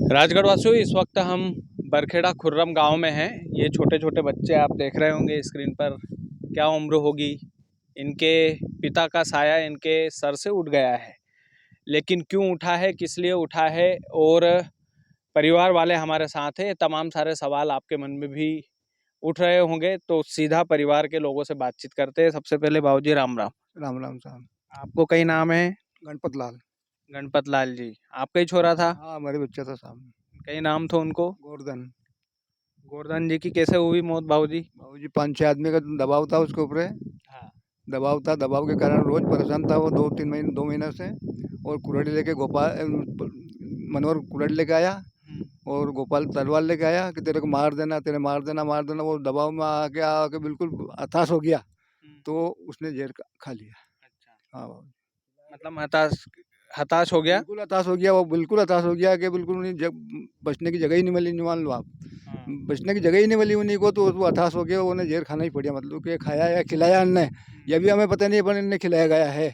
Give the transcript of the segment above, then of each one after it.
राजगढ़ वासियों, इस वक्त हम बरखेड़ा खुर्रम गांव में हैं। ये छोटे छोटे बच्चे आप देख रहे होंगे स्क्रीन पर। क्या उम्र होगी इनके? पिता का साया इनके सर से उठ गया है, लेकिन क्यों उठा है, किस लिए उठा है, और परिवार वाले हमारे साथ हैं। तमाम सारे सवाल आपके मन में भी उठ रहे होंगे, तो सीधा परिवार के लोगों से बातचीत करते हैं। सबसे पहले बाबूजी राम राम। राम राम साहब। आपको कई नाम है? गणपत लाल। गणपत लाल जी, आपका ही छोरा था? हाँ, हमारे बच्चा था साहब। कई नाम थे उनको? गोवर्धन। गोवर्धन जी की कैसे हुई मौत बाबूजी? बाबूजी 5-6 आदमी का दबाव था उसके ऊपर। हाँ। दबाव था, दबाव के कारण रोज परेशान था वो 2 महीने से। और कुल्हाड़ी लेके मनोहर कुल्हाड़ी लेके आया और गोपाल तलवार लेके आया कि तेरे को मार देना, तेरे मार देना मार देना। वो दबाव में आके आके बिल्कुल हताश हो गया, तो उसने जहर खा लिया। अच्छा, हाँ बाबू। मतलब हताश हताश हो गया। बिल्कुल हताश हो गया वो, बिल्कुल हताश हो गया कि बिल्कुल उन्हें बचने की जगह ही नहीं मिली। नहीं, मान लो आप, हाँ। बचने की जगह ही नहीं मिली उन्हीं को, तो वो हताश हो गया। उन्हें जहर खाना ही पड़ा, मतलब कि खाया या खिलाया इनने, यह भी हमें पता नहीं, पर इन्हें खिलाया गया है।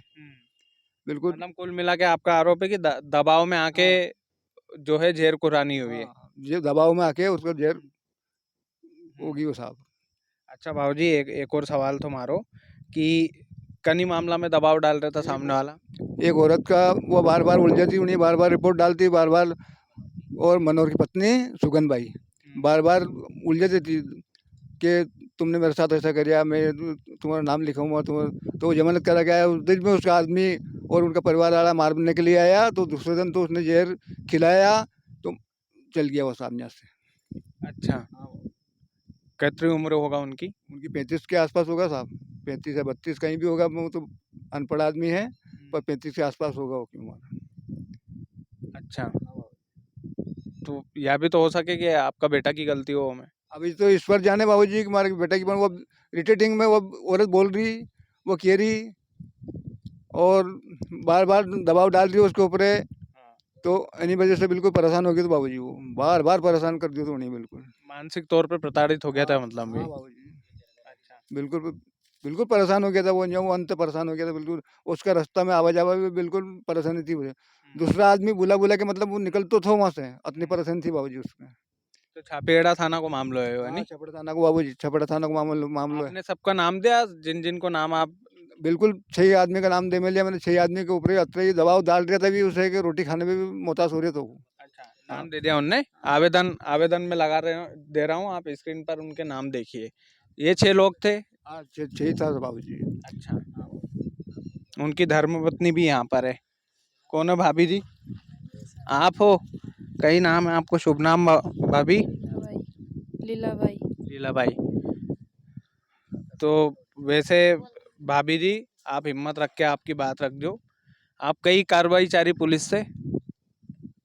बिल्कुल। मतलब कुल मिला के आपका आरोप है कि दबाव में आके हाँ, जो है जहर कुरानी हुई है। हाँ, ये दबाव में आके उसको जहर होगी वो साहब। अच्छा बाबूजी, एक और सवाल तो मारो कि कनी मामला में दबाव डाल रहा था सामने वाला। एक औरत का वो बार बार उलझती, उन्हें बार बार रिपोर्ट डालती, बार बार। और मनोहर की पत्नी सुगन बाई बार बार उलझती थी कि तुमने मेरे साथ ऐसा किया, मैं तुम्हारा नाम लिखूंगा तुम। तो वो जमानत करा गया उस दिन में, उसका आदमी और उनका परिवार वाला मारने के लिए आया, तो दूसरे दिन तो उसने जहर खिलाया, तो चल गया वो सामने से। अच्छा, कितनी उम्र होगा उनकी? उनकी 35 के आसपास होगा साहब। 35 या 32 कहीं भी होगा, वो तो अनपढ़ आदमी है, पर 35 के आसपास होगा उसकी उम्र। अच्छा, तो यह भी तो हो सके कि आपका बेटा की गलती हो में। अभी तो ईश्वर जाने बाबूजी कि हमारे बेटा की, वो रिटेटिंग में वो औरत बोल रही, वो कह रही, और बार बार दबाव डाल रही उसके ऊपर। तो इन्हीं वजह से बिल्कुल परेशान हो गए, तो बाबूजी वो बार बार परेशान कर दिया, तो उन्हें बिल्कुल। मानसिक तौर पे प्रताड़ित हो गया था हाँ, मतलब भी। हाँ बाबूजी। अच्छा। बिल्कुल, बिल्कुल परेशान हो गया था वो, जब वो अंत परेशान हो गया था बिल्कुल। उसका रास्ता में आवा जावा भी बिल्कुल परेशानी थी मुझे। दूसरा आदमी बुला बुला के, मतलब वो निकल तो था वहाँ से, इतनी परेशानी थी बाबूजी उसमें। तो छापेड़ा थाना को मामलो है हाँ, नहीं? छपड़ा थाना को बाबूजी, छपड़ा थाना को मामलो है। आपने सबका नाम दिया, जिन जिन को नाम आप? बिल्कुल 6 आदमी का नाम दे में लिया मैंने। 6 आदमी के ऊपर ही अत्र ही दबाव डाल दिया था भी उसे, कि रोटी खाने में भी मोहताज हो रहे थे वो। अच्छा, हाँ, नाम दे दिया उनने। आवेदन आवेदन में लगा रहे दे रहा हूँ, आप स्क्रीन पर उनके नाम देखिए। ये 6 लोग थे। हाँ, 6 ही था बाबूजी। अच्छा, उनकी धर्मपत्नी भी यहाँ पर है। कौन है भाभी जी? आप हो? कई नाम है आपको, शुभ नाम भाभी? लीलाबाई। लीलाबाई। तो वैसे भाभी जी, आप हिम्मत रख के आपकी बात रख दो। आप कई कार्रवाई चारी पुलिस से?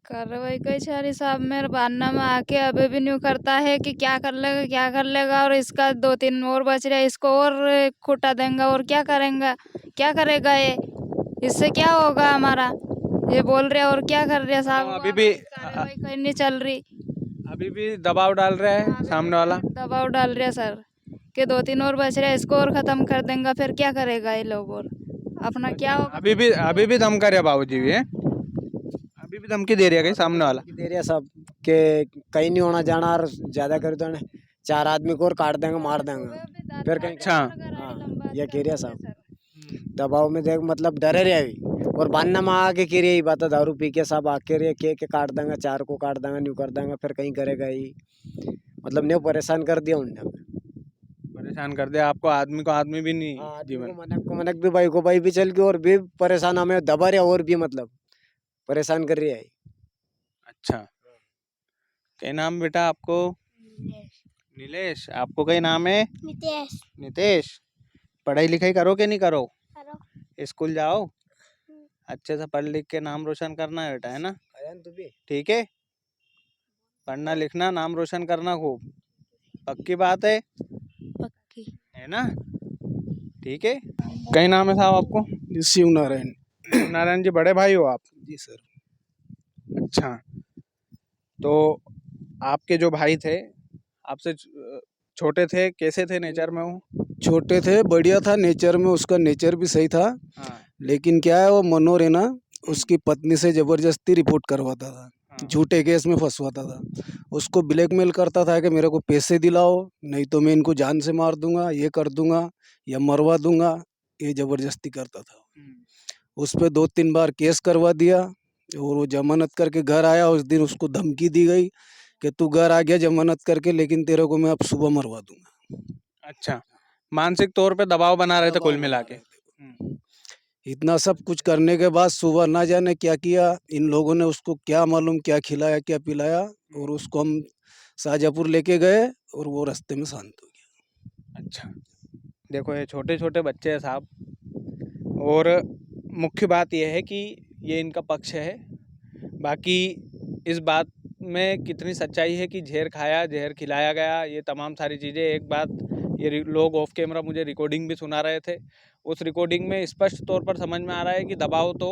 कार्रवाई कई सारी साहब, मेरे बान्ना में आके अभी भी न्यू करता है कि क्या कर लेगा क्या कर लेगा, और इसका 2-3 और बच रहा है, इसको और खूटा देंगे और क्या करेंगे, क्या करेगा ये, इससे क्या होगा हमारा, ये बोल रहे और क्या कर रहे साहब। अभी भी कार्रवाई कहीं नहीं चल रही। अभी भी दबाव डाल रहा है सामने वाला? दबाव डाल रहे सर कि 2-3 और बच रहे, इसको और खत्म कर देंगे, फिर क्या करेगा ये लोग, और अपना क्या होगा। अभी भी धमका रहा बाबूजी भी है? अभी भी धमकी दे रहा है सामने वाला? दे रहा सब के कहीं नहीं होना जाना, और ज्यादा कर तो 4 आदमी को और काट देंगे, मार देंगे फिर कहीं। अच्छा। हाँ, ये कह रहा साहब। दबाव में देख, मतलब डरे रहे अभी, और बान्ना में आके कह रही बात, दारू पी के सब आके रहे के काट देंगे, 4 को काट देंगे, न्यू कर देंगे, फिर कहीं करेगा ही, मतलब न्यू परेशान कर दिया उनने। परेशान कर दिया आपको, आदमी को आदमी भी नहीं जीवन। मनक भी, भाई को भाई भी चल गई, और भी परेशान हमें दबा रहे, और भी मतलब परेशान कर रही है। अच्छा, क्या नाम बेटा आपको? नीलेश। आपको क्या नाम है? नितेश। नितेश। पढ़ाई लिखाई करो कि नहीं करो? करो। स्कूल जाओ, अच्छे से पढ़ लिख के नाम रोशन करना है बेटा, है ना? ठीक है, पढ़ना लिखना, नाम रोशन करना खूब, पक्की बात है? पक्की है ना? ठीक है। कई नाम है साहब आपको? शिव नारायण। नारायण जी, बड़े भाई हो आप? जी सर। अच्छा, तो आपके जो भाई थे आपसे छोटे थे, कैसे थे नेचर में वो? छोटे थे, बढ़िया था नेचर में, उसका नेचर भी सही था। हाँ। लेकिन क्या है, वो मनोहर है ना, उसकी पत्नी से जबरदस्ती रिपोर्ट करवाता था। झूठे केस में फंसवाता था। उसको ब्लैकमेल करता था कि मेरे को पैसे दिलाओ, नहीं तो मैं इनको जान से मार दूंगा, ये कर दूंगा या मरवा दूंगा, ये ज़बरदस्ती करता था। उस पे 2-3 बार केस करवा दिया और वो जमानत करके घर आया। उस दिन उसको धमकी दी गई कि तू घर आ गया जमानत करके, लेकिन तेरे को मैं अब सुबह मरवा दूंगा। अच्छा, मानसिक तौर पे दबाव बना रहे थे कुल मिला के। इतना सब कुछ करने के बाद सुबह ना जाने क्या किया इन लोगों ने, उसको क्या मालूम क्या खिलाया क्या पिलाया, और उसको हम शाहजहाँपुर लेके गए और वो रास्ते में शांत हो गया। अच्छा, देखो ये छोटे छोटे बच्चे हैं साहब, और मुख्य बात यह है कि ये इनका पक्ष है। बाकी इस बात में कितनी सच्चाई है कि जहर खाया, जहर खिलाया गया, ये तमाम सारी चीज़ें। एक बात ये लोग ऑफ कैमरा मुझे रिकॉर्डिंग भी सुना रहे थे, उस रिकॉर्डिंग में स्पष्ट तौर पर समझ में आ रहा है कि दबाव तो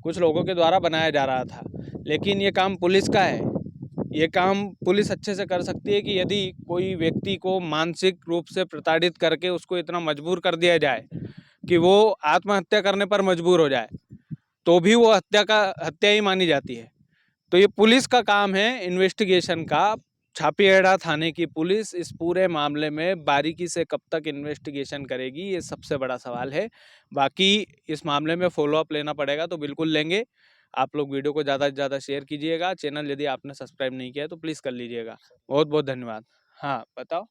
कुछ लोगों के द्वारा बनाया जा रहा था, लेकिन ये काम पुलिस का है। ये काम पुलिस अच्छे से कर सकती है कि यदि कोई व्यक्ति को मानसिक रूप से प्रताड़ित करके उसको इतना मजबूर कर दिया जाए कि वो आत्महत्या करने पर मजबूर हो जाए, तो भी वो हत्या ही मानी जाती है। तो ये पुलिस का काम है, इन्वेस्टिगेशन का। छापियाड़ा थाने की पुलिस इस पूरे मामले में बारीकी से कब तक इन्वेस्टिगेशन करेगी, ये सबसे बड़ा सवाल है। बाकी इस मामले में फॉलोअप लेना पड़ेगा तो बिल्कुल लेंगे। आप लोग वीडियो को ज़्यादा से ज़्यादा शेयर कीजिएगा। चैनल यदि आपने सब्सक्राइब नहीं किया है तो प्लीज़ कर लीजिएगा। बहुत बहुत धन्यवाद। हाँ बताओ।